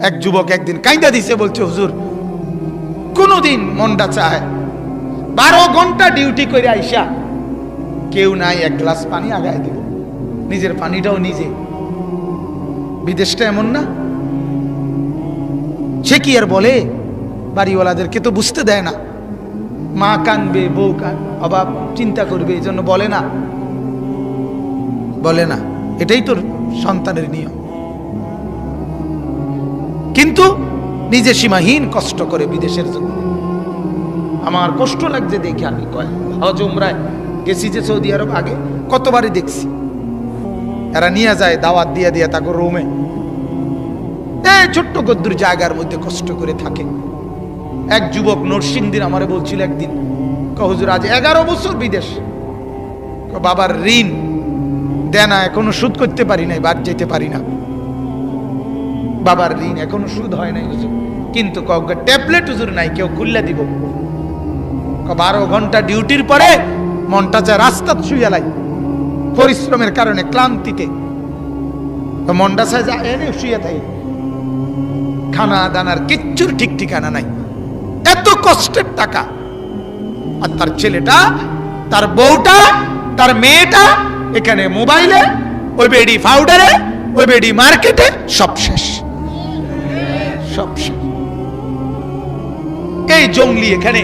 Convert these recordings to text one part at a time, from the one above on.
এক যুবক একদিন কাইন্দা দিছে, বলছে হুজুর কোনদিন মনটা চায় 12 ঘন্টা ডিউটি করে আইসা কেউ নাই, এক গ্লাস পানি আগায় দিব, নিজের পানিটাও নিজে। বিদেশটা এমন না? সে কি আর বলে? বাড়িওয়ালাদেরকে তো বুঝতে দেয় না, মা কানবে, বউ অভাব চিন্তা করবে, এই জন্য বলে না, বলে না। এটাই তোর সন্তানের নিয়ম। কিন্তু নিজে সীমাহীন কষ্ট করে বিদেশের জন্য। আমার কষ্ট লাগছে দেখে। আমি হজ উমরায় গেছি যে সৌদি আরব, আগে কতবারই দেখছি, এরা নিয়ে যায় দাওয়াত দিয়ে দিয়ে তাকে রুমে, এই ছোট্ট গদ্দুর জায়গার মধ্যে কষ্ট করে থাকে। এক যুবক নরসিংদীর আমারে বলছিল একদিন, হুজুর আজ 11 বছর বিদেশ, বাবার ঋণ দেনা এখনো শোধ করতে পারি নাই, বাদ যেতে পারি না, বাবার ঋণ এখনো শোধ হয় নাই হুজুর, কিন্তু ট্যাবলেট হুজুর নাই, কেউ খুললে দিব। 12 ঘন্টা ডিউটির পরে মনটা চায় রাস্তা শুয়ে লাই, পরিশ্রমের কারণে ক্লান্তিতে মনটা চায় যা এনে শুয়ে থাই, খানা দানার কিচ্ছুর ঠিক ঠিকানা নাই, এত কষ্টের টাকা। আর তার ছেলেটা, তার বউটা, তার মেয়েটা এখানে মোবাইলে, ওই বেডি পাউডারে, ওই বেডি মার্কেটে, সব শেষ, সব শেষ। এই জঙ্গলি এখানে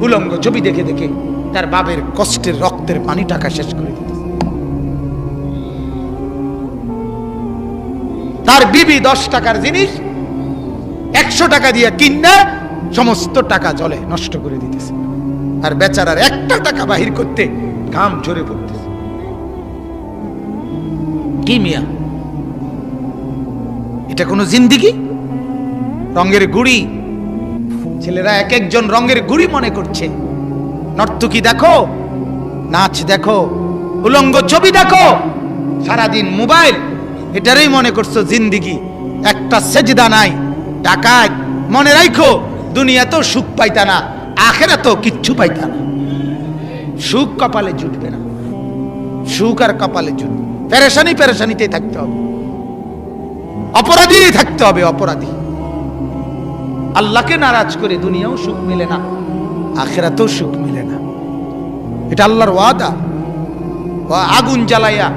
উলঙ্গ ছবি দেখে দেখে তার বাবের কষ্টের রক্তের পানি টাকা শেষ করে দিতে। তার বিবি 10 টাকার জিনিস 100 টাকা দিয়ে কিনে সমস্ত টাকা জলে নষ্ট করে দিতেছে, আর বেচারার একটা টাকা বাহির করতে ঘাম ঝরে পড়তেছে। কি মিয়া, এটা কোনো জিন্দিগি? রঙের গুড়ি, ছেলেরা এক একজন রঙের গুড়ি মনে করছে। নর্তকী দেখো, নাচ দেখো, উলঙ্গ ছবি দেখো, সারাদিন মোবাইল, এটারই মনে করছো জিন্দিগি। একটা সেজদা নাই, ডাকাত। মনে রাখো, দুনিয়াতেও সুখ পাইতা না, আখিরাতেও কিচ্ছু পাইতা না। সুখ কপালে জুটবে না, সুখ আর কপালে জুটবে, পেরেশানি পেরেশানিতেই থাকতে হবে, অপরাধী থাকতে হবে, অপরাধী। আল্লাহকে নারাজ করে দুনিয়াও সুখ মিলে না, আখিরাতেও সুখ মিলে না। এটা আল্লাহর ওয়াদা। আগুন জ্বালাইয়া,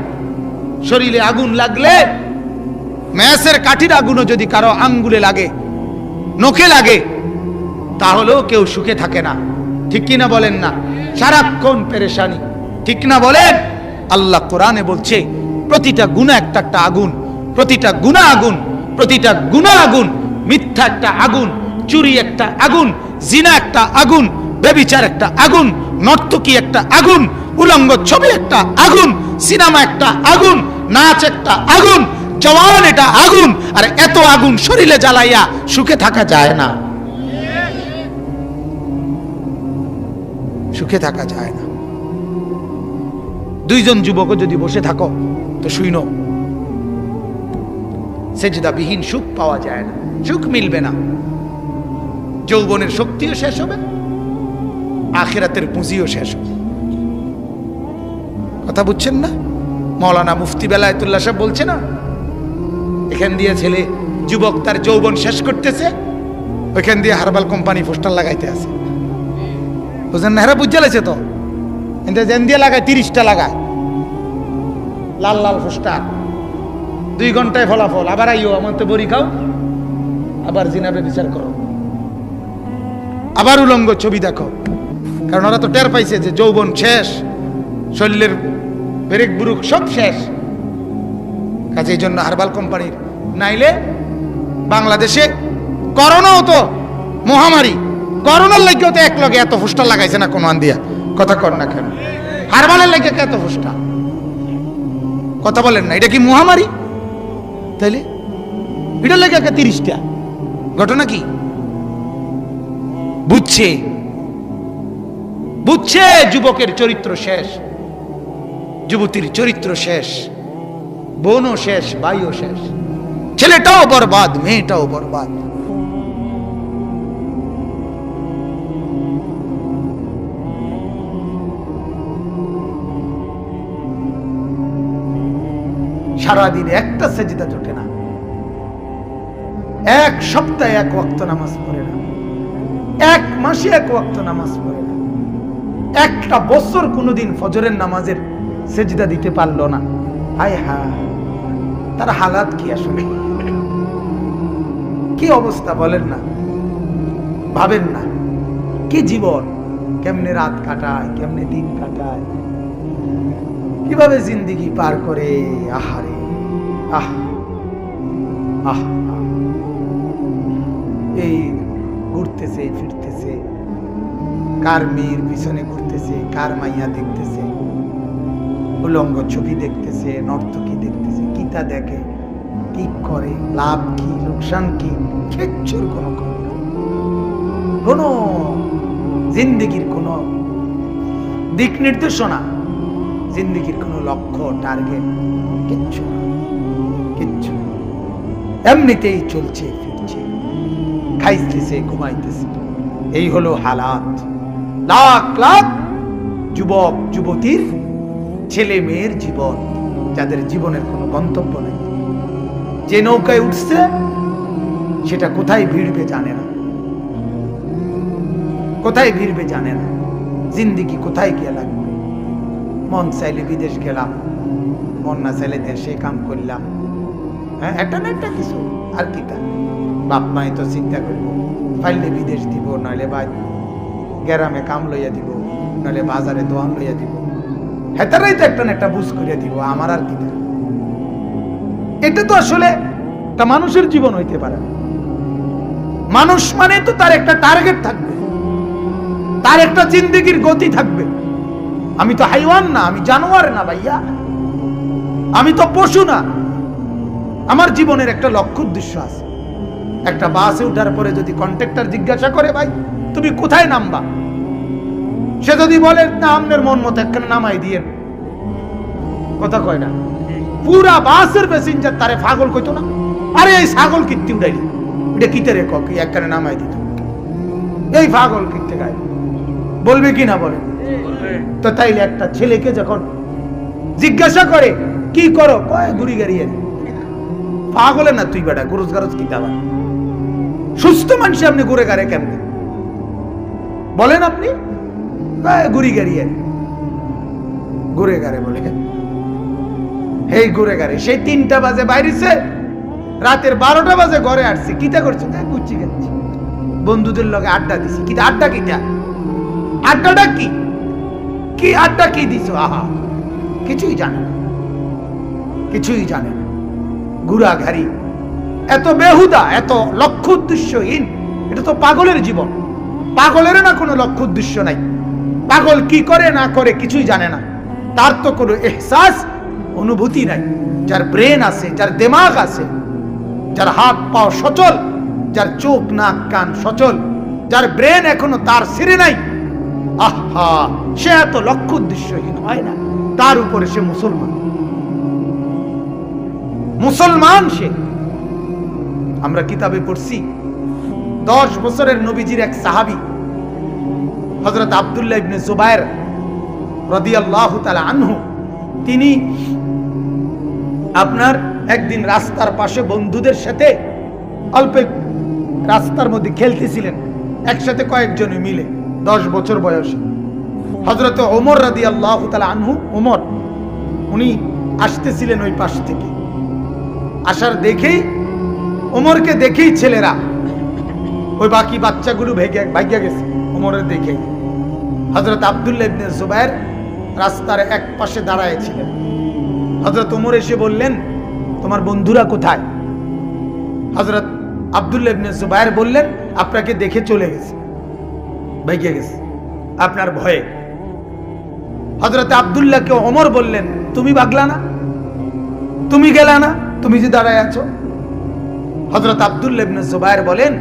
শরীরে আগুন লাগলে, ম্যাসের কাঠির আগুনও যদি কারো আঙ্গুলে লাগে, নখে লাগে, তাহলেও কেউ সুখে থাকে না। ঠিক কিনা বলেন না? সারাক্ষণ পেরেশানি, ঠিক না বলেন? আল্লাহ কোরআনে বলছে প্রতিটা গুনাহ একটা একটা আগুন, প্রতিটা গুনাহ আগুন, প্রতিটা গুনাহ আগুন। মিথ্যা একটা আগুন, চুরি একটা আগুন, জিনা একটা আগুন, ব্যভিচার একটা আগুন, নর্তকী একটা আগুন, উলঙ্গ ছবি একটা আগুন, সিনেমা একটা আগুন, নাচ একটা আগুন, জওয়ান এটা আগুন। আর এত আগুন শরীরে জ্বালাইয়া সুখে থাকা যায় না, সুখে থাকা যায় না। 2 জন যুবকও যদি বসে থাকো তো শুইনো, সেজদাবিহীন সুখ পাওয়া যায় না, সুখ মিলবে না। যৌবনের শক্তিও শেষ হবে, আখিরাতের পুঁজিও শেষ হবে। কথা বুঝছেন না? মাওলানা মুফতি বেলায়েতুল্লাহ সাহেব বলছে না, এখান দিয়ে ছেলে যুবক তার যৌবন শেষ করতেছে, ওইখান দিয়ে হারবাল কোম্পানি পোস্টার লাগাইতে আছে। বুঝলেন না? হেরা বুঝে লেছে তো, যেন দিয়ে লাগায় 30টা লাগায় লাল লাল পোস্টার, 2 ঘন্টায় ফলাফল, আবার আইও আমার তো বড়ি খাও, আবার জিনাবে বিচার করো, আবার উলঙ্গ ছবি দেখো। কারণ ওরা তো টের পাইছে যে যৌবন শেষ, শরীরের ব্রেক বুরুক সব শেষ। কাজে এই জন্য হারবাল কোম্পানির, নাইলে বাংলাদেশে করোনাও তো মহামারী, করোনার লাগিও তো এক লগে এত পোস্টার লাগাইছে না কোন দিয়া। কথা কর না কেন? হারবালের লাগে এত পোস্টার, কথা বলেন না? এটা কি মহামারী? তাইলে এটার লাগে 30টা ঘটনা কি? বুঝছে, বুঝছে যুবকের চরিত্র শেষ, যুবতীর চরিত্র শেষ, বোনও শেষ, ভাইও শেষ, ছেলেটাও বরবাদ, মেয়েটাও বরবাদ। সারাদিন একটা সেজদা জোটে না, এক সপ্তাহে এক ওয়াক্ত নামাজ পড়ে না, এক মাসে এক ওয়াক্ত নামাজ পড়ে না, একটা বছর কোনোদিন ফজরের নামাজের সেজদা দিতে পারলো না। হায় হায়, তার হালাত কি আসলে, কি অবস্থা বলেন না, ভাবেন না কি জীবন, কেমনে রাত কাটায়, কেমনে দিন কাটায়, কিভাবে জিন্দেগি পার করে। আহারে আহ আহ, এই ঘুরতেছে ফিরতেছে, কার মেয়ের পিছনে ঘুরতেছে, কার মাইয়া দেখতেছে, উলঙ্গ ছবি দেখতেছে, নর্তকী দেখতেছে, কিতা দেখে, কি করে, লাভ কি লোকসান কি, কিচ্ছুর কোনো খবর নেই। কোনো জিন্দেগির কোনো দিক নির্দেশনা, জিন্দেগির কোনো লক্ষ্য টার্গেট কিচ্ছু না, কিচ্ছু। এমনিতেই চলছে ফিরছে, খাইতেছে ঘুমাইতেছে, এই হলো হালাত। লাখ লাখ যুবক যুবতীর, ছেলে মেয়ের জীবন, যাদের জীবনের কোনো গন্তব্য নেই। যে নৌকায় উঠছে সেটা কোথায় ভিড়বে জানে না, কোথায় ভিড়বে জানে না, জিন্দেগি কোথায় গিয়ে লাগবে। মন চাইলে বিদেশ গেলাম, মন না চাইলে দেশে কাম করলাম, হ্যাঁ একটা না একটা কিছু। আর কিটা বাপ মাই তো চিন্তা করবো, পাইলে বিদেশ দিব, নইলে বা গ্রামে কাম লইয়া দিব, নইলে বাজারে দোয়ান লইয়া দিব, হেতারাই তো একটা না একটা বুঝ করিয়া দিব। আমার আর কিটা, এটা তো আসলে একটা মানুষের জীবন হইতে পারে। মানুষ মানে তো তার একটা টার্গেট থাকবে, তার একটা জিন্দেগির গতি থাকবে। আমি তো হাইওয়ান না, আমি জানোয়ার না ভাইয়া, আমি তো পশু না। আমার জীবনের একটা লক্ষ্য উদ্দেশ্য আছে। একটা বাসে উঠার পরে যদি কন্ট্রাক্টর জিজ্ঞাসা করে, ভাই তুমি কোথায় নামবা, সে যদি বলে না আপনার মন মতো একখানে নামাই দিয়ে, কথা কয় না, পুরা বাসের প্যাসেঞ্জার তারে পাগল কইতো না, আরে এই ছাগল কীর্তি উঠাইলি, এটা কিতে রে কি একখানে নামাই দিত, এই পাগল কীর্তি গায়, বলবে কি না বলে? তো তাইলে একটা ছেলেকে যখন জিজ্ঞাসা করে কি করো, কয় ঘুরি গাড়িয়ে, পাগলে না তুই বেটা, গরজ গারজ কি দাবা, সুস্থ মানুষ আপনি ঘুরে গাড়ে কেমনে বলেন আপনি? ঘুরি গাড়িয়ে, ঘুরে গাড়ে বলে, এই ঘুরে গাড়ে সেই 3টা বাজে বাইরেছে, রাতের 12টা বাজে ঘরে আসছি, কিতা করছে, কুচি খাচ্ছি, বন্ধুদের লগে আড্ডা দিছি। কিতা আড্ডা, কিতা আড্ডাটা কি, কি আড্ডা কি দিছ? আহা, কিছুই জানে না, কিছুই জানে না, ঘুরাঘাড়ি, এত বেহুদা, এত লক্ষ্য উদ্দেশ্যহীন। এটা তো পাগলের জীবন। পাগলের না কোনো লক্ষ্য উদ্দেশ্য নাই, পাগল কি করে না করে কিছুই জানে না, তার তো কোনো এহসাস অনুভূতি নাই। যার ব্রেন আছে, যার দিমাগ আছে, যার হাত পাও সচল, যার চোখ নাক কান সচল, যার ব্রেন এখনো তার সিরে নাই, আহা, সে এত লক্ষ্য উদ্দেশ্যহীন হয় না। তার উপরে সে মুসলমান, মুসলমান সে। আমরা কিতাবে পড়ছি 10 বছরের নবীজির এক সাহাবী হযরত আব্দুল্লাহ ইবনে জুবায়ের রাদিয়াল্লাহু তাআলা আনহু, তিনি আপনার একদিন রাস্তার পাশে বন্ধুদের সাথে অল্প রাস্তার মধ্যে খেলতেছিলেন, একসাথে কয়েকজনে মিলে, 10 বছর বয়সে। হযরত ওমর রাদিয়াল্লাহু তাআলা আনহু, ওমর, উনি আসতেছিলেন ওই পাশ থেকে। আসার দেখেই, ওমরকে দেখেই ছেলেরা, ওই বাকি বাচ্চাগুলো ভাগ্যা গেছে ওমরের দেখেই। হযরত আব্দুল্লাহ ইবনে জুবায়ের রাস্তার এক পাশে দাঁড়ায় ছিলেন। হযরত ওমর এসে বললেন, তোমার বন্ধুরা কোথায়? হযরত আব্দুল্লাহ ইবনে জুবায়ের বললেন, আপনাকে দেখে চলে গেছে, ভাগ্যা গেছে আপনার ভয়ে। হযরত আব্দুল্লাহকে ওমর বললেন, তুমি ভাগলা না, তুমি গেলা না, তুমি যে দাঁড়ায় আছো? হযরত আব্দুল্লাহ ইবনে জুবায়ের বলেন,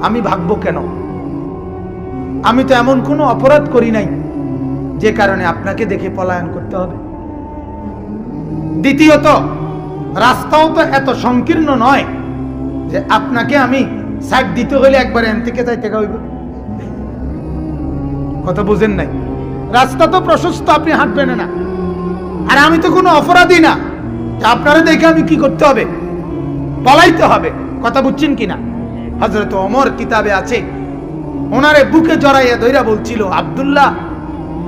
আমি ভাগবো কেন? আমি তো এমন কোনো অপরাধ করি নাই যে কারণে আপনাকে দেখে পলায়ন করতে হবে। দ্বিতীয়ত, রাস্তাও তো এত সংকীর্ণ নয় যে আপনাকে আমি সাইড দিতে হলে একবারে এন থেকে যাইতে হইব। কথা বুঝেন নাই? রাস্তা তো প্রশস্ত, আপনি হাঁটবেন না। আর আমি তো কোনো অপরাধী না যে আপনারা দেখে আমি কি করতে হবে, পলাইতে হবে। কথা বুঝছেন কিনা? হযরত ওমর কিতাবে আছে, ওনারে বুকে জড়াইয়া ধইরা বলছিল, আব্দুল্লাহ,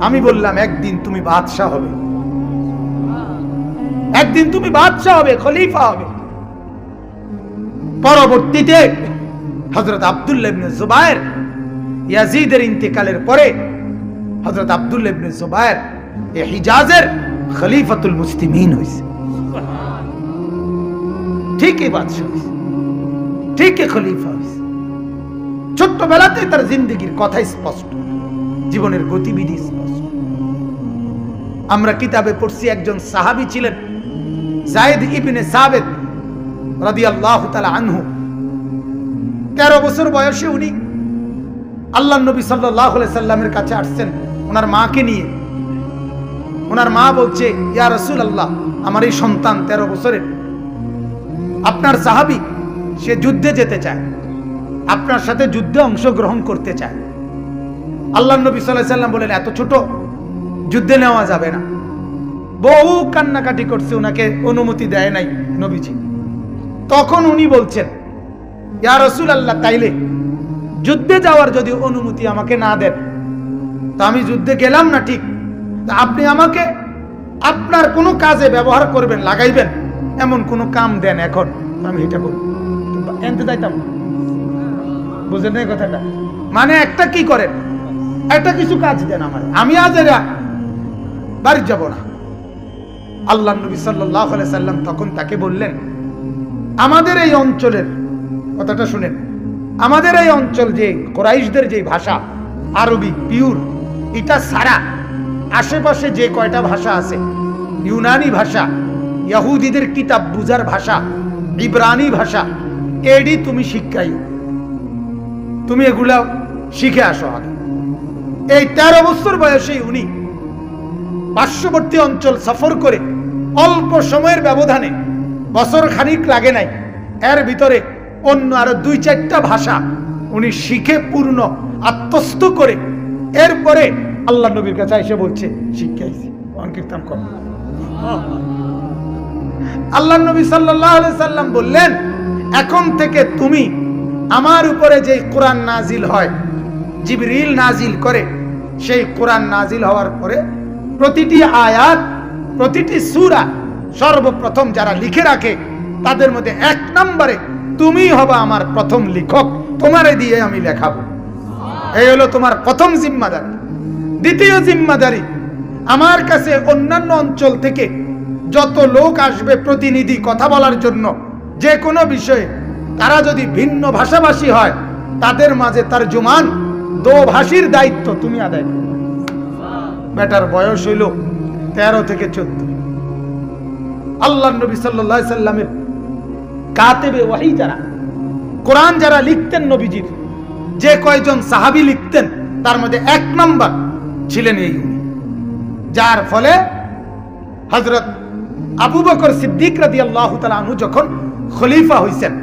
আমি বললাম একদিন তুমি বাদশাহ হবে, একদিন তুমি বাদশাহ হবে, খলিফা হবে। পরবর্তীতে হযরত আব্দুল্লাহ ইবনে জুবায়ের, ইয়াজিদের ইন্তেকালের পরে হযরত আব্দুল্লাহ ইবনে জুবায়ের এই হিজাজের খলিফাতুল মুসলিমিন হইছে। ঠিকই বাদশাহ হইছে, ঠিকই খলিফা হইছে। ছোট্টবেলাতেই তার জিন্দেগির কথা স্পষ্ট, জীবনের গতিবিধি স্পষ্ট। আমরা কিতাবে পড়ছি একজন সাহাবী ছিলেন যায়েদ ইবনে সাবিত রাদিয়াল্লাহু তাআলা আনহু। 13 বছর বয়সে উনি আল্লাহর নবী সাল্লাল্লাহু আলাইহি সাল্লামের কাছে আসছেন ওনার মাকে নিয়ে। ওনার মা বলছে, ইয়া রাসূলুল্লাহ, আমার এই সন্তান 13 বছরের, আপনার সাহাবী, সে যুদ্ধে যেতে চায়, আপনার সাথে যুদ্ধে অংশগ্রহণ করতে চায়। আল্লাহর নবী সাল্লাল্লাহু আলাইহি সাল্লাম বলেন, এত ছোট, যুদ্ধে নেওয়া যাবে না। বহু কান্নাকাটি করছে, ওনাকে অনুমতি দেয় নাই নবীজি। তখন উনি বলছেন, ইয়া রাসূলুল্লাহ, তাইলে যুদ্ধে যাওয়ার যদি অনুমতি আমাকে না দেন, তা আমি যুদ্ধে গেলাম না ঠিক, তা আপনি আমাকে আপনার কোনো কাজে ব্যবহার করবেন, লাগাইবেন, এমন কোনো কাম দেন এখন, আমি এটা করব। এনতে যাইতাম, বুঝেন এই কথাটা? মানে একটা কি করেন, একটা কিছু কাজ দেন আমার, আমি আজ এরা বাড়ি যাব না। আল্লাহ নবী সাল্লাল্লাহু আলাইহি সাল্লাম তখন তাকে বললেন, আমাদের এই অঞ্চলের কথাটা শুনেন, আমাদের এই অঞ্চল যে কুরাইশদের যে ভাষা আরবি পিওর, এটা ছাড়া আশেপাশে যে কয়টা ভাষা আছে, ইউনানি ভাষা, ইহুদিদের কিতাব বুঝার ভাষা, ইব্রানি ভাষা, এডি তুমি শিক্ষাই, তুমি এগুলা শিখে আসো আগে। এই 13 বছর বয়সেই উনি পার্শ্ববর্তী অঞ্চল সফর করে অল্প সময়ের ব্যবধানে, বছর খানিক লাগে নাই, এর ভিতরে অন্য আরো 2-4টা ভাষা উনি শিখে পূর্ণ আত্মস্থ করে এরপরে আল্লাহ নবীর কাছে এসে বলছে, শিখাইছি, কীর্তন কর। আল্লাহ নবী সাল্লাল্লাহু আলাইহি সাল্লাম বললেন, এখন থেকে তুমি আমার উপরে যে কোরআন নাজিল হয়, জিবরিল নাজিল করে, সেই কোরআন নাজিল হওয়ার পরে প্রতিটি আয়াত, প্রতিটি সূরা সর্বপ্রথম যারা লিখে রাখে তাদের মধ্যে 1 নম্বরে তুমি হবা আমার প্রথম লেখক, তোমারে দিয়ে আমি লেখাবো। এই হলো তোমার প্রথম জিম্মাদারি। দ্বিতীয় জিম্মাদারি, আমার কাছে অন্যান্য অঞ্চল থেকে যত লোক আসবে প্রতিনিধি কথা বলার জন্য যে কোনো বিষয়ে, তারা যদি ভিন্ন ভাষাভাষী হয়, তাদের মাঝে তরজমান দোভাষীর দায়িত্ব তুমি আদায় করো। বেটার বয়স হইল 13 থেকে 14। আল্লাহ নবী সাল্লাল্লাহু আলাইহি সাল্লামের কাতেবে ওয়াহী যারা, কোরআন যারা লিখতেন, নবীজির যে কয়জন সাহাবী লিখতেন, তার মধ্যে 1 নম্বর ছিলেন এই উনি। যার ফলে হযরত আবু বকর সিদ্দিক রাদিয়াল্লাহু তাআলা আনহু যখন খলিফা হইছেন,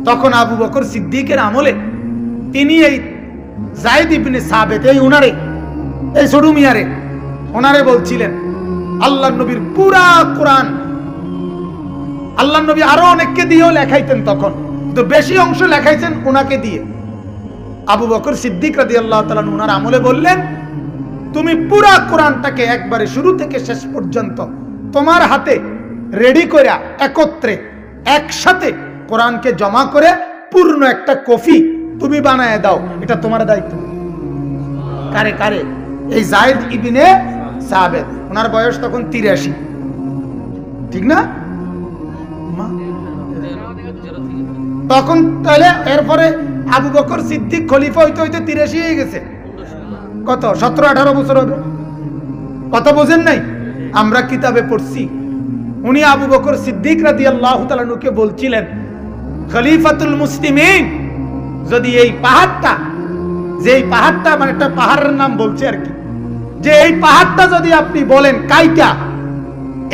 তখন আবু বকর সিদ্দিকের আমলে তিনি এই যায়েদ ইবনে সাবিত, এই উনারে, এই ছোট মিয়ারে, ওনারে বলছিলেন আল্লাহ নবীর পুরা কোরআন, আল্লাহ নবী আরো অনেককে দিয়েও লেখাইতেন, তখন তো বেশি অংশ লেখাইছেন ওনাকে দিয়ে। আবু বকর সিদ্দিক রাদিয়াল্লাহু তাআলা ওনার আমলে বললেন, তুমি পুরা কোরআনটাকে একবারে শুরু থেকে শেষ পর্যন্ত তোমার হাতে রেডি করে একত্রে একসাথে কোরআনকে জমা করে পূর্ণ একটা কপি তুমি বানায় দাও, এটা তোমার দায়িত্ব। কারে কারে? এই যায়েদ ইবনে সাবিত, ওনার বয়স তখন 83, ঠিক না? তখন তাহলে এরপরে আবু বকর সিদ্দিক খলিফা হইতে হইতে 83 হয়ে গেছে। কত? 17-18 বছর হবে। কথা বোঝেন নাই? আমরা কিতাবে পড়ছি, উনি আবু বকর সিদ্দিক রাদিয়াল্লাহু তাআলা আনহুকে বলছিলেন, খলিফাতুল মুসলিমিন যদি এই পাহাড়টা, যে এই পাহাড়টা মানে একটা পাহাড়ের নাম বলছে আর কি, যে এই পাহাড়টা যদি আপনি বলেন কাইটা,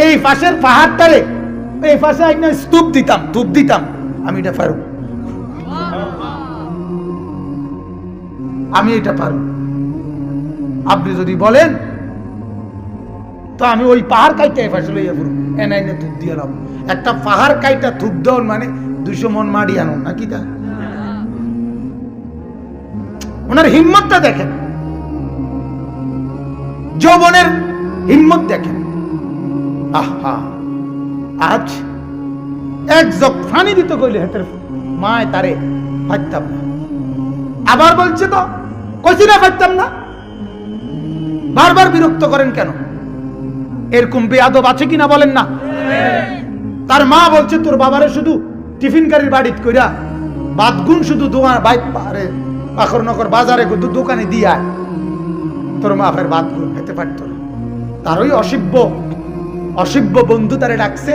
এই পাশের পাহাড়টারে এই পাশে একটা স্তূপ দিতাম, ধূপ দিতাম, আমি এটা পারব, আমি এটা পারব। আপনি যদি বলেন তো আমি ওই পাহাড় কাইটা এই পাশে লইয়া পড়ব, এনাইনে ধূপ দিয়ে লাভ। একটা পাহাড় কাইটা ধূপ দেওয়ার মানে 200 মন মাড়ি আনুন নাকি তা ওনার হিম্মতটা দেখেন, যৌবনের হিম্মত দেখেন। আহা, আজ এক জগ ফানি দিত কইলে হেতের মায় তারে পারতাম না, আবার বলছে তো কইছি না পারতাম না। বারবার বিরক্ত করেন কেন? এরকম বেয়াদব আছে কিনা বলেন না? তার মা বলছে তোর বাবারে শুধু টিফিন গাড়ির বাড়িত কইরা বাদগুন শুধু দোকান বাইক পারে পাখর নগর বাজারে দোকানে দিয়া তোর মা ফের বাদগুন খেতে পারত না। তার ওই অসভ্য বন্ধু তারে ডাকছে,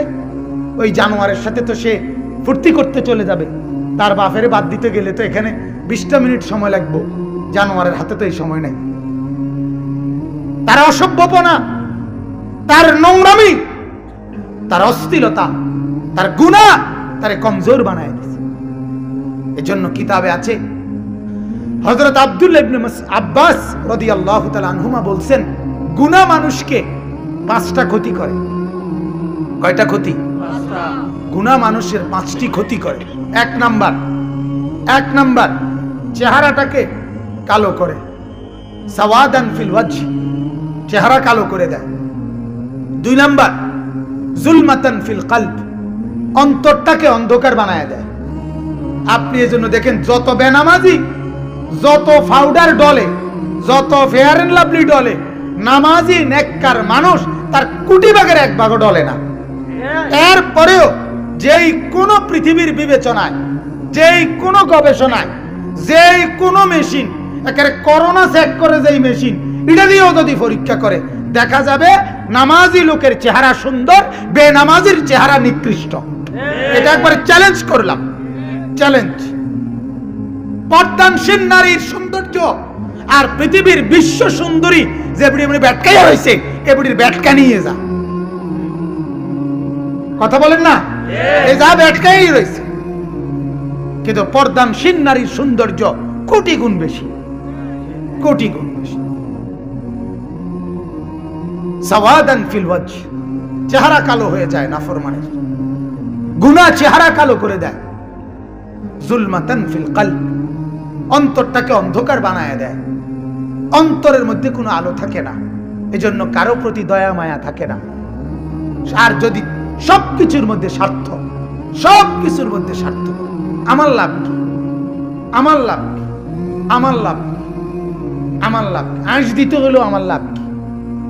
ওই জানোয়ারের সাথে তো সে ফুর্তি করতে চলে যাবে, তার বাপের বাদ দিতে গেলে তো এখানে 20টা মিনিট সময় লাগবে, জানোয়ারের হাতে তো এই সময় নেই। তার অসভ্যপনা, তার নোংরামি, তার অশ্লীলতা, তার গুনাহ তারে কমজোর বানায় দিয়েছে। এজন্য কিতাবে আছে হযরত আব্দুল্লাহ ইবনে আব্বাস রাদিয়াল্লাহু তাআলা আনহুমা বলছেন, গুনাহ মানুষকে 5টা ক্ষতি করে। কয়টা ক্ষতি? 5টা। গুনাহ মানুষের 5টি ক্ষতি করে। এক নাম্বার চেহারাটাকে কালো করে, সাওয়াদান ফিল ওয়াজহ, চেহারা কালো করে দেয়। 2 নাম্বার জুলমাতান ফিল কলব, অন্তরটাকে অন্ধকার বানায় দেয়। আপনি এজন্য দেখেন যত বেনামাজি, যত পাউডার ডলে, যত ফেয়ার এন্ড লাভলি ডলে, নামাজি নেককার মানুষ তার কোটি ভাগের 1 ভাগও ডলে না। এরপরেও যেই কোনো পৃথিবীর বিবেচনায়, যেই কোনো গবেষণায়, যেই কোনো মেশিন, একেবারে করোনা চেক করে যেই মেশিন, এটা দিয়েও যদি পরীক্ষা করে দেখা যাবে নামাজি লোকের চেহারা সুন্দর, বেনামাজির চেহারা নিকৃষ্ট। এটা একবারে চ্যালেঞ্জ করলাম, চ্যালেঞ্জ। পর্দানশীল নারীর সৌন্দর্য আর পৃথিবীর বিশ্ব সুন্দরী যে বুড়ি ব্যাটকাই হয়েছে, এ বুড়ির ব্যাটকা নিয়ে যা, কথা বলেন না, এ যা ব্যাটকাই রয়েছে। কিন্তু পর্দানশীল নারীর সৌন্দর্য কোটি গুণ বেশি, কোটি গুণ বেশি। সাওয়াদান ফিল ওয়াজহ, চেহারা কালো হয়ে যায় নাফরমানের, গুনাহ চেহারা কালো করে দেয়। জুলমাতান ফিল কলব, অন্তরটাকে অন্ধকার বানায় দেয়, অন্তরের মধ্যে কোনো আলো থাকে না, এজন্য কারো প্রতি দয়া মায়া থাকে না। আর যদি সবকিছুর মধ্যে স্বার্থ, সবকিছুর মধ্যে স্বার্থ, আমার লাভ কি, আমার লাভ কি, আমার লাভ কি, আমার লাভ কি, আঁশ দিতে হলেও আমার লাভ কি।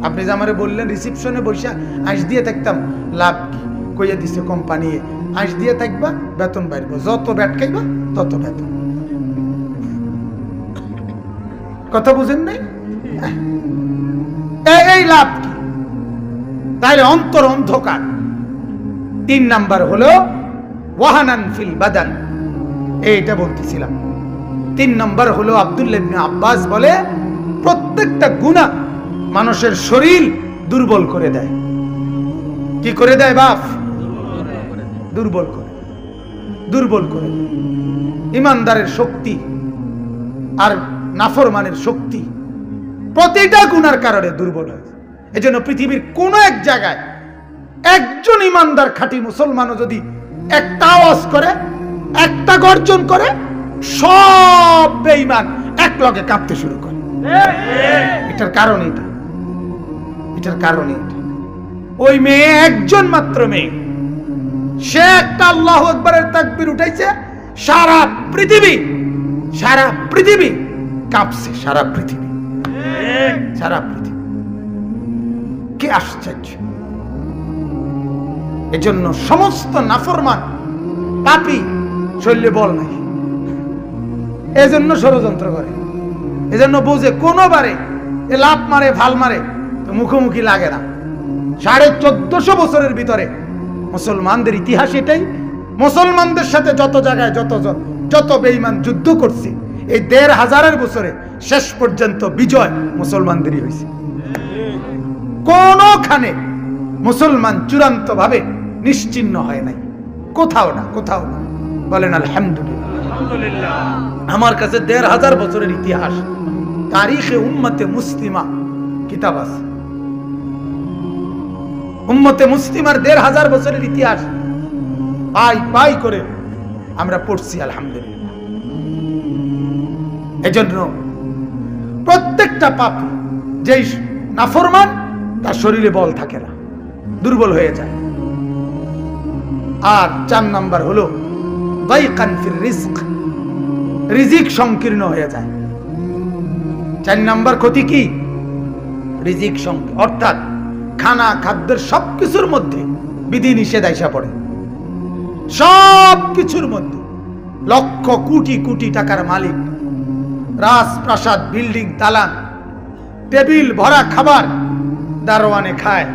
আপনি যে আমারে বললেন রিসিপশনে বসে আঁশ দিয়ে থাকতাম, লাভ কি? কইয়া দিছে কোম্পানি, আঁশ দিয়ে থাকবা বেতন বাড়বো, যত ব্যাট খাইবা তত বেতন। কথা বুঝেন নাই? এই লাভ কি? তাহলে অন্তর অন্ধকার। 3 নাম্বার হলো ওয়াহানান ফিল বাদান, এইটা বলতেছিলাম। 3 নাম্বার হলো আব্দুল্লাহ ইবনে আব্বাস বলে প্রত্যেকটা গুনাহ মানুষের শরীর দুর্বল করে দেয়। কি করে দেয় বাপ? দুর্বল করে, দুর্বল করে। ইমানদারের শক্তি আর নাফরমানের শক্তি প্রতিটা গুনার কারণে দুর্বল হয়। এজন্য পৃথিবীর কোন এক জায়গায় একজন ইমানদার খাঁটি মুসলমানও যদি একটা আওয়াজ করে, একটা গর্জন করে, সব বেঈমান এক লগে কাঁপতে শুরু করে। এটার কারণ এটা, এটার কারণ এটা। ওই মেয়ে একজন মাত্র মেয়ে, সে একটা আল্লাহু আকবারের তাকবীর উঠাইছে, সারা পৃথিবী, সারা পৃথিবী কাঁপছে, সারা পৃথিবী, সারা পৃথিবী। কি আশ্চর্য! এজন্য সমস্ত নাফরমান পাপী শরীরে বল নাই, এজন্য ষড়যন্ত্র করে, এজন্য বুঝে কোনোবারে এ লাভ মারে ভাল মারে তো মুখোমুখি লাগে না। 1450 বছরের ভিতরে মুসলমানদের ইতিহাস এটাই। মুসলমানদের সাথে যত জায়গায় যত বেঈমান যুদ্ধ করছে, এই 1500 বছরে শেষ পর্যন্ত বিজয় মুসলমানদেরই হয়েছে। কোনখানে মুসলমান চূড়ান্ত ভাবে নিশ্চিহ্ন হয় নাই, কোথাও না, কোথাও না। বলেন আলহামদুলিল্লাহ। আমার কাছে 1500 বছরের ইতিহাস, তারিখে উম্মতে মুসলিমা কিতাব আছে। উম্মতে মুসলিমার 1500 বছরের ইতিহাস পাই করে আমরা পড়ছি আলহামদুলিল্লাহ। এজন্য প্রত্যেকটা পাপ, যেই নাফরমান তার শরীরে বল থাকে না, দুর্বল হয়ে যায়। আর 4 নাম্বার হলো দাইকান ফির রিজক, রিজিক সংকীর্ণ হয়ে যায়। 4 নাম্বার ক্ষতি কি? রিজিক সংকীর্ণ, অর্থাৎ খানা খাদ্যের সবকিছুর মধ্যে বিধি নিষেধ আইসা পড়ে। সব কিছুর মধ্যে লক্ষ কোটি কোটি টাকার মালিক, রাজপ্রাসাদ, বিল্ডিং, দালান, টেবিল ভরা খাবার দারোয়ানে খায়,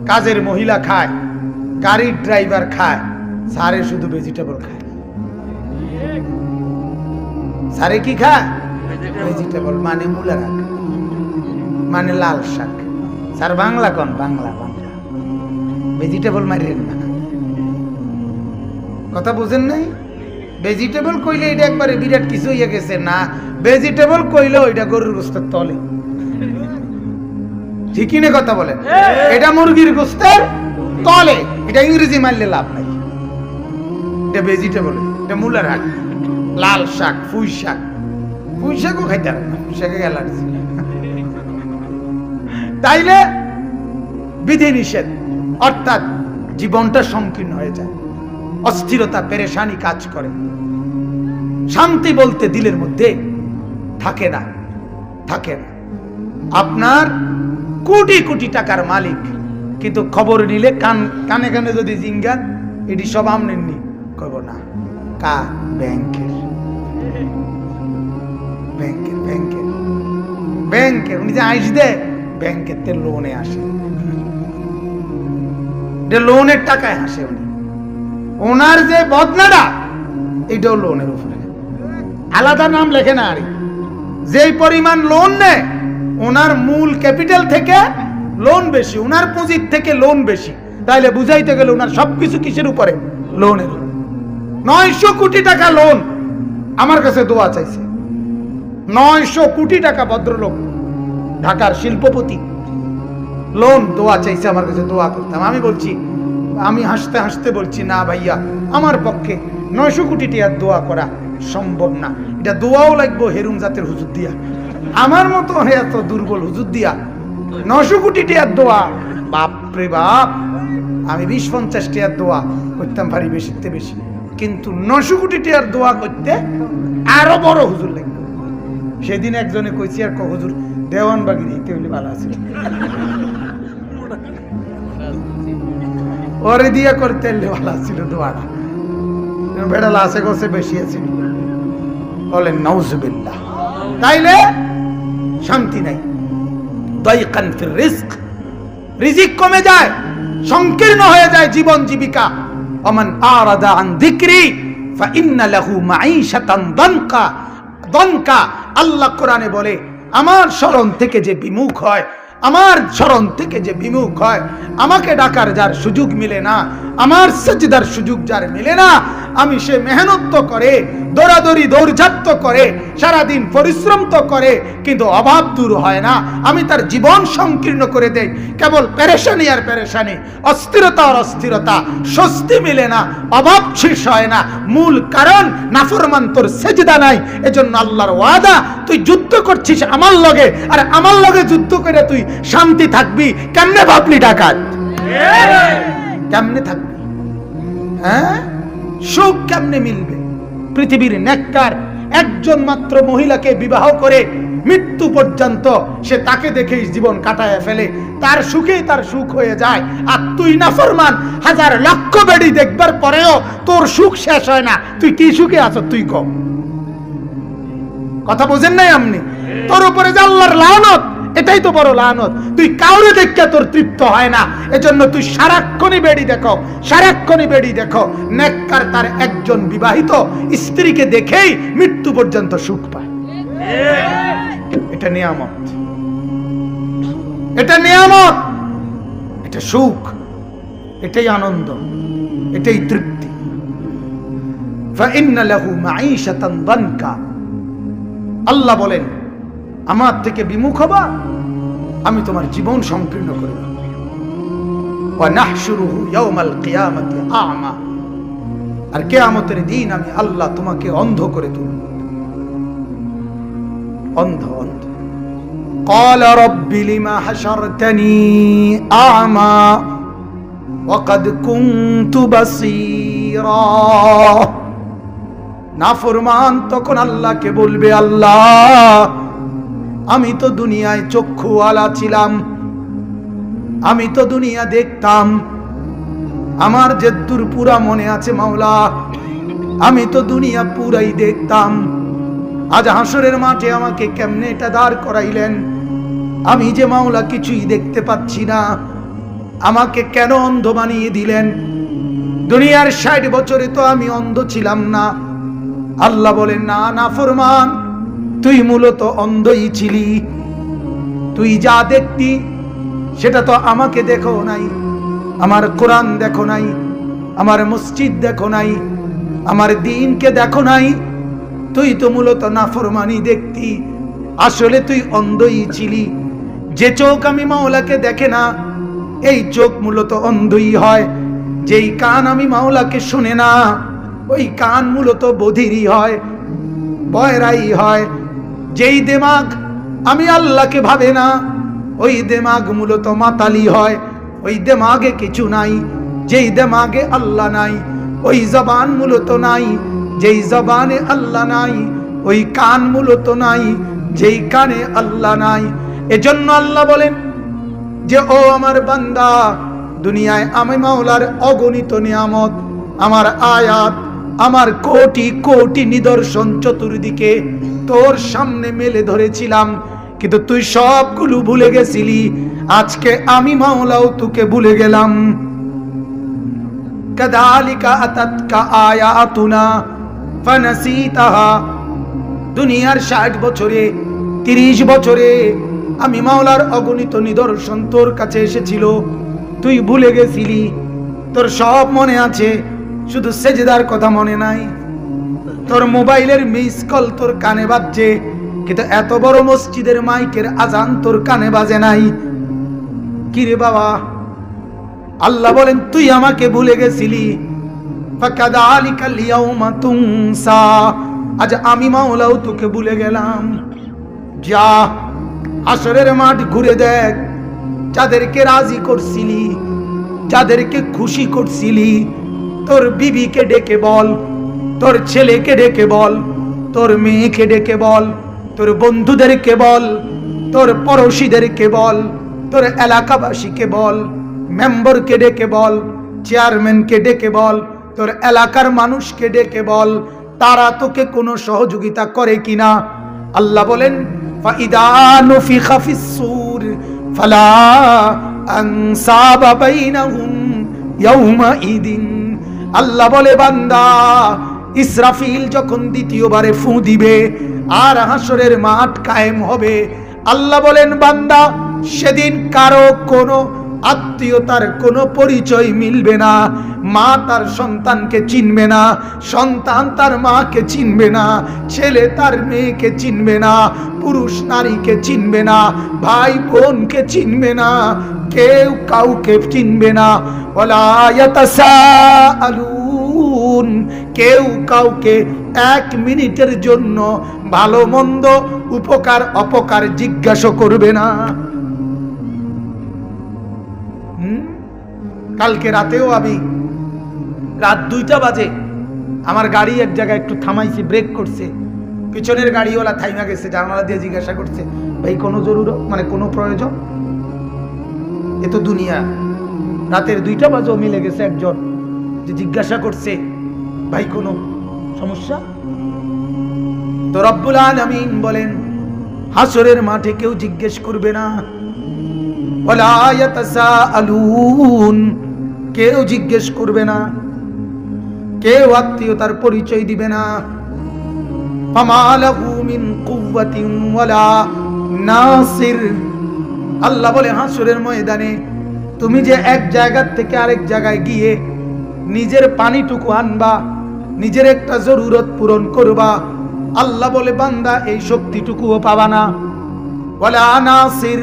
কাজের মহিলা খায়, গাড়ির ড্রাইভার খায়, সারে শুধু ভেজিটেবল খায়। সারে কি খায়? ভেজিটেবল, মানে মূলা শাক, মানে লাল শাক। স্যার বাংলা কোন? বাংলা বাংলা, ভেজিটেবল মারিয়েন না, কথা বুঝেন নাই? ভেজিটেবল কইলে এটা একবারে বিরাট কিছু হইয়া গেছে না, ভেজিটেবল কইলে ওইটা গরুর গোস্তের তলে, ঠিকই না কথা বলেন? এটা মুরগির গোস্তের তলে, এটা ইংরেজি মারলে লাভ নাই। এটা ভেজিটেবল, এটা মূলা শাক, লাল শাক, পুঁই শাক। পুঁই শাকও খাইতে পারে না, পুঁই শাকে অ্যালার্জি। তাইলে বিধি নিষেধ, অর্থাৎ জীবনটা সংকীর্ণ হয়ে যায়, অস্থিরতা, পেরেশানি কাজ করে, শান্তি বলতে দিলের মধ্যে থাকে না, থাকে না। আপনার কোটি কোটি টাকার মালিক, কিন্তু খবর নিলে কানে কানে যদি জিঙ্গান এটি সব আমনেননি, কইব না কা ব্যাংকের, ব্যাংকের ব্যাংকের ব্যাংকের উনি যে আইস দেয় ব্যাংকের তে লোনে আসে, লোনের টাকায় আসে উনি। ওনার যে বদনাটা এটাও লোনের উপরে, আলাদা নাম লেখে না। আর যেই পরিমাণ লোন নেয়, ওনার মূল ক্যাপিটাল থেকে লোন বেশি, ওনার পুঁজির থেকে লোন বেশি। তাইলে বুঝাইতে গেলে ওনার সবকিছু কিসের উপরে? লোনের। 900 কোটি টাকা লোন আমার কাছে দোয়া চাইছে, 900 কোটি টাকা। ভদ্রলোক, ঢাকার শিল্পপতি, লোন দোয়া চাইছে আমার কাছে, দোয়া করতাম। আমি বলছি, আমি হাসতে হাসতে বলছি, না ভাইয়া, আমার পক্ষে 900 কোটি টাকার দোয়া করা সম্ভব না। এটা দোয়াও লাগবো হেরুম জাতের হুজুর দিয়া, আমার মতো এত দুর্বল হুজুর দিয়া 900 কোটি টাকার দোয়া, বাপরে বাপ। আমি 20-50 টাকার দোয়া করতাম পারি, বেশিতে বেশি, কিন্তু 900 কোটি টাকার দোয়া করতে আরো বড় হুজুর লাগবে। সেদিন একজনে কইছি, আর হুজুর দেওয়ানবাগি দিতে হইলে ভালো আছে, ওরে দিয়া করতে ভালো ছিল দোয়াটা, বেড়া লাসে গোসে বেশি আছে, বলেন নাউজুবিল্লাহ। তাইলে শান্তি নাই, দাইকান ফির রিজক, রিজিক কমে যায়, সংকীর্ণ হয়ে যায় জীবন জীবিকা। ওমান আরাদা আন যিকরি ফাইন্না লাহু মাঈশাতান দানকা, দনকা। আল্লাহ কোরআনে বলে, আমার স্মরণ থেকে যে বিমুখ হয়, আমার স্মরণ থেকে যে বিমুখ হয়, আমাকে ডাকার যার সুযোগ মিলে না, আমার সেজদার সুযোগ যার মিলে না, আমি সে মেহনত তো করে, দৌড়াদৌড়ি দৌড়ঝাপ্ত করে, সারাদিন পরিশ্রম তো করে, কিন্তু অভাব দূর হয় না, আমি তার জীবন সংকীর্ণ করে দেই। কেবল পেরেশানি আর পেরেশানি, অস্থিরতা আর অস্থিরতা, স্বস্তি মিলে না, অভাব শেষ হয় না। মূল কারণ নাফরমান, তোর সেজদা নাই। এজন্য আল্লাহর ওয়াদা, তুই যুদ্ধ করছিস আমার লগে, আর আমার লগে যুদ্ধ করে তুই শান্তি থাকবি কেমনে? ভাবলি ডাকাত, কেমনে থাকবি? হ্যাঁ, সুখ কেমনে মিলবে? পৃথিবীর নেককার একজন মাত্র মহিলাকে বিবাহ করে মৃত্যু পর্যন্ত সে তাকে দেখেই জীবন কাটায় ফেলে, তার সুখেই তার সুখ হয়ে যায়। আর তুই নাফরমান, হাজার লক্ষ বেড়ি দেখবার পরেও তোর সুখ শেষ হয় না। তুই কি সুখে আছো? তুই কম কথা বোঝেন নাই আপনি? তোর উপরে যে আল্লাহর লানত, এটাই তো বড় লানত। তুই কাউরে দেখে তোর তৃপ্ত হয় না, এজন্য তুই সারাক্ষণই বেড়ি দেখো, সারাক্ষণই বেড়ি দেখো। নেককার তার একজন বিবাহিত স্ত্রীকে দেখেই মৃত্যু পর্যন্ত সুখ পায়। এটা নিয়ামত, এটা নিয়ামত, এটা সুখ, এটাই আনন্দ, এটাই তৃপ্তি। ফাইন্না লাহু মাঈশাতান দানকা। আল্লাহ বলেন, আমার থেকে বিমুখ হবা, আমি তোমার জীবন সংকীর্ণ করে দেব। ওয়া নাহশুরুহু ইয়াওমাল কিয়ামাতি আ'মা। আর কিয়ামতের দিন আমি আল্লাহ তোমাকে অন্ধ করে তুলব, অন্ধ অন্ধ। قال رب لما حشرتني أعمى وقد كنت بصيرا। নাফরমান তখন আল্লাহকে বলবে, আল্লাহ আমি তো দুনিয়ায় চক্ষুওয়ালা ছিলাম, আমি তো দুনিয়া দেখতাম, আমার যে দূর পুরা মনে আছে মাওলা, আমি তো দুনিয়া পুরাই দেখতাম। আজ হাসরের মাঠে আমাকে কেমনে এটা দাঁড় করাইলেন? আমি যে মাওলা কিছুই দেখতে পাচ্ছি না, আমাকে কেন অন্ধ বানিয়ে দিলেন? দুনিয়ার ৬০ বছরে তো আমি অন্ধ ছিলাম না। আল্লাহ বলেন, না নাফরমান, তুই মূলত অন্ধই ছিলি। তুই যা দেখতি সেটা তো আমাকে দেখো নাই, আমার কোরআন দেখো নাই, আমার মসজিদ দেখো নাই, আমার দ্বীনকে দেখো নাই। তুই তো মূলত নাফরমানি দেখতি, আসলে তুই অন্ধই ছিলি। যে চোখ আমি মাওলাকে দেখে না, এই চোখ মূলত অন্ধই হয়। যেই কান আমি মাওলাকে শুনে না, ওই কান মূলত বধিরই হয়, বয়রাই হয়। যেই দিমাগ আমি আল্লাহকে ভাবে না, ওই দিমাগ মূলত মাতালি হয়, ওই দিমাগে কিছু নাই। যেই দিমাগে আল্লাহ নাই, ওই জবান মূলত নাই। যেই জবানে আল্লাহ নাই, ওই কান মূলত নাই, যেই কানে আল্লাহ নাই। এজন্য আল্লাহ বলেন যে, ও আমার বান্দা, দুনিয়ায় আমি মাওলার অগণিত নিয়ামত, আমার আয়াত, আমার কোটি কোটি নিদর্শন চতুর্দিকে তোর সামনে মেলে ধরেছিলাম, কিন্তু তুই সবগুলো ভুলে গেছিলি। আজকে আমি মাওলাও তোকে ভুলে গেলাম। কাযালিকা আতাতকা আয়াতুনা ফানাসিতাহা। দুনিয়ার ৬০ বছরে, ৩০ বছরে আমি মাওলার অগণিত নিদর্শন তোর কাছে এসেছিল, তুই ভুলে গেছিলি। তোর সব মনে আছে, শুধু সেজদার কথা মনে নাই। তোর মোবাইলের মিস কল তোর কানে বাজছে, কিন্তু এত বড় মসজিদের মাইকের আজান তোর কানে বাজে নাই। কিরে বাবা? আল্লাহ বলেন, তুই আমাকে ভুলে গেছিলি। ফাকাযালিকাল ইয়াউমা তুনসা। আজ আমি মাওলাও তোকে ভুলে গেলাম। যা হাসরের মাঠ ঘুরে দেখ, যাদেরকে রাজি করছিলি, যাদেরকে খুশি করছিলি, তোর বিবিকে ডেকে বল, তোর ছেলেকে ডেকে বল, তোর মেয়েকে ডেকে বল, তোর বন্ধুদেরকে বল, তোর পড়োশীদেরকে বল, তোর এলাকাবাসীকে বল, মেম্বারকে ডেকে বল, চেয়ারম্যানকে ডেকে বল, তোর এলাকার মানুষকে ডেকে বল, তারা তোকে কোনো সহযোগিতা করে কিনা। আল্লাহ বলেন, ফাইদা নুফিখা ফিস-সূর ফালা আনসাবা বাইনাহুম ইয়াউমাইদিন। আল্লাহ বলে, বান্দা, ইসরাফিল যখন দ্বিতীয়বারে ফু দিবে আর হাসরের মাঠ কায়েম হবে, আল্লাহ বলেন, বান্দা, সেদিন কারো কোনো আত্মীয়তার কোনো পরিচয় মিলবে না। মা তার সন্তানকে চিনবে না, সন্তান তার মাকে চিনবে না, ছেলে তার মেয়েকে চিনবে না, পুরুষ নারীকে চিনবে না, ভাই বোনকে চিনবে না, কেউ কাউকে চিনবে না। ওয়ালা ইয়াতাসাআলুন। কেউ কাউকে ১ মিনিটের জন্য ভালো মন্দ, উপকার অপকার জিজ্ঞাসা করবে না। কালকে রাতেও আমি রাত ২টা বাজে আমার গাড়ি এক জায়গায় একটু থামাইছি, ব্রেক করছে, পিছনের গাড়িওয়ালা থাইমা গেছে, জানালা দিয়ে জিজ্ঞাসা করছে, ভাই কোনো জরুরত, মানে কোনো প্রয়োজন? এ তো দুনিয়া। রাতের ২টা বাজেও মিলে গেছে একজন যে জিজ্ঞাসা করছে, ভাই কোনো সমস্যা? তো রব্বুল আলামিন বলেন, হাসরের মাঠে কেউ জিজ্ঞেস করবে না। ওয়ালা ইয়াতাসাআলুন। কেউ জিজ্ঞেস করবে না, কেউ আত্মীয়তার পরিচয় দিবে না। ফামা লাহু মিন কুওয়াতিন ওয়ালা নাসির। আল্লাহ বলে, হাসরের ময়দানে তুমি যে এক জায়গা থেকে আরেক জায়গায় গিয়ে নিজের পানিটুকু আনবা, নিজের একটা জরুরত পূরণ করবা, আল্লাহ বলে, বান্দা, এই শক্তিটুকুও পাবা না। ওয়ালা নাসির।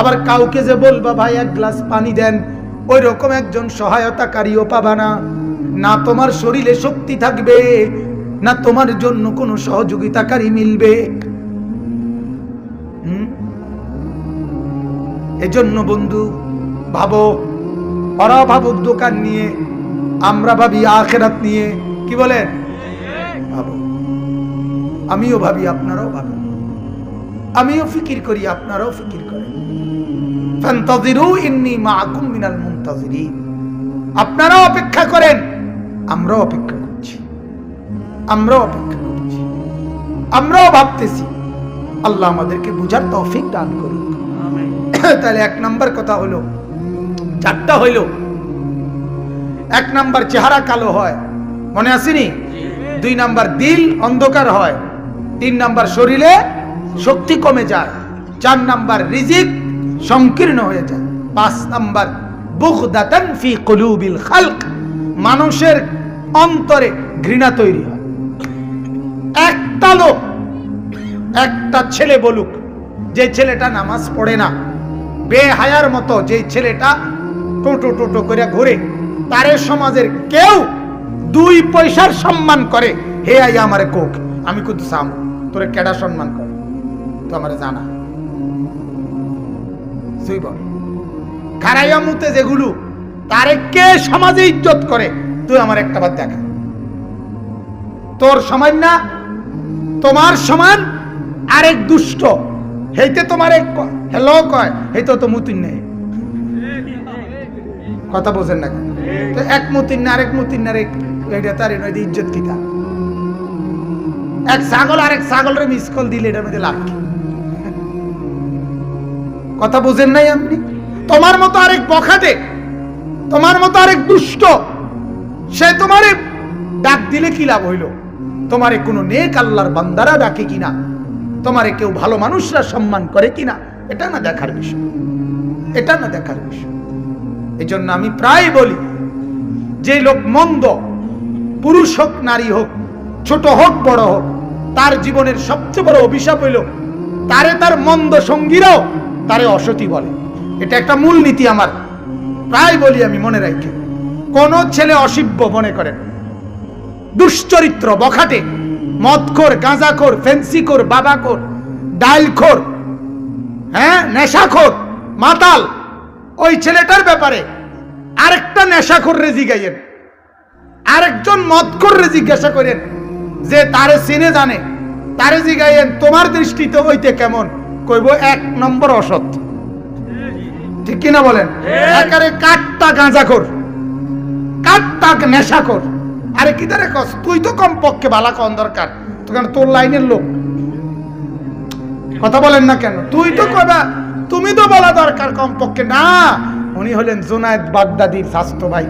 আবার কাউকে যে বলবা, ভাই ১ গ্লাস পানি দেন, ওই রকম একজন সহায়তাকারীও পাবা না। না তোমার শরীরে শক্তি থাকবে, না তোমার জন্য কোনো সহযোগিতাকারী মিলবে। এজন্য বন্ধু ভাবো, ওরা ভাবুক দোকান নিয়ে, আমরা ভাবি আখিরাত নিয়ে। কি বলেন? ভাবো, আমিও ভাবি, আপনারাও ভাবেন, আমিও ফিকির করি, আপনারাও ফিকির করেন। ফান্তাযিরু ইন্নী মাআকুম মিনাল মুনতাযিরিন। আপনারাও অপেক্ষা করেন, আমরাও অপেক্ষা করছি, আমরাও অপেক্ষা করছি, আমরাও ভাবতেছি। আল্লাহ আমাদেরকে বুঝার তৌফিক দান করুন। তাহলে এক নাম্বার কথা হলো, চারটা হইল। এক নাম্বার চেহারা কালো হয়, মনে আসেনি? 2 নাম্বার দিল অন্ধকার হয়, 3 নাম্বার শরীরে শক্তি কমে যায়, 4 নাম্বার রিজিক সংকীর্ণ হয়ে যায়, 5 নাম্বার বুগদাতান ফি কুলুবিল খালক, মানুষের অন্তরে ঘৃণা তৈরি হয়। একটা লোক, একটা ছেলে বলুক, যে ছেলেটা নামাজ পড়ে না, বেহায়ার মতো যে ছেলেটা টোটো টোটো করে ঘুরে, তারে সমাজের কেউ 2 পয়সার সম্মান করে, হে আই আমারে কোক, আমি কিন্তু সাম তোরে কেডা সম্মান করে তো আমারে জানা। তুই বল, খারাইয়া মুতে যেগুলো, তারে কে সমাজে ইজ্জত করে, তুই আমার একটা বার দেখা। তোর সমান না, তোমার সমান আরেক দুষ্ট, হেইতে তোমার এক হ্যালো কয়, হেইতে তো মুতিন নেই। কথা বোঝেন না কেন? তো এক মুতিন না আরেক মুতিন না, এটা তার ইজ্জত কি? তা এক ছাগল আরেক ছাগলের মিস কল দিলে এটার মধ্যে লাভ কি? কথা বোঝেন নাই আপনি? তোমার মতো আরেক বখাটে, তোমার মতো আরেক দুষ্ট, সে তোমারে ডাক দিলে কি লাভ হইল? তোমারে কোনো নেক আল্লাহর বান্দারা ডাকে কিনা, তোমারে কেউ ভালো মানুষরা সম্মান করে কিনা, এটা না দেখার বিষয়, এটা না দেখার বিষয়। এই জন্য আমি প্রায় বলি, যে লোক মন্দ, পুরুষ হোক নারী হোক, ছোট হোক বড় হোক, তার জীবনের সবচেয়ে বড় অভিশাপ হইল তারে তার মন্দ সঙ্গীরাও তারে অসতী বলে। এটা একটা মূল নীতি আমার, প্রায় বলি আমি, মনে রাখি। কোন ছেলে অসিব্য মনে করেন, দুশ্চরিত্র, বখাটে, মদখোর, গাঁজাখোর, ফেন্সিখোর, বাবাখোর, ডাইলখোর, হ্যাঁ নেশাখোর, মাতাল, ওই ছেলেটার ব্যাপারে আরেকটা নেশাখোর রে জিজ্ঞাসেন, আরেকজন মদখোর রে জিজ্ঞাসা করেন, যে তারে চিনে জানে, তারে জিজ্ঞাসেন তোমার দৃষ্টিতে হইতে কেমন, কইব 1 নম্বর অসৎ। ঠিক কিনা বলেন? একারে কাটটা গাঁজাখোর, কাটটা নেশাখোর। আরে কি তারে কস, তুই তো কম পক্ষে ভালা কন দরকার, তোর লাইনের লোক। কথা বলেন না কেন? তুই তো কবা, তুমি তো বলা দরকার কম পক্ষে। না, উনি হলেন জুনায়েদ বাগদাদির স্বাস্থ্য ভাই।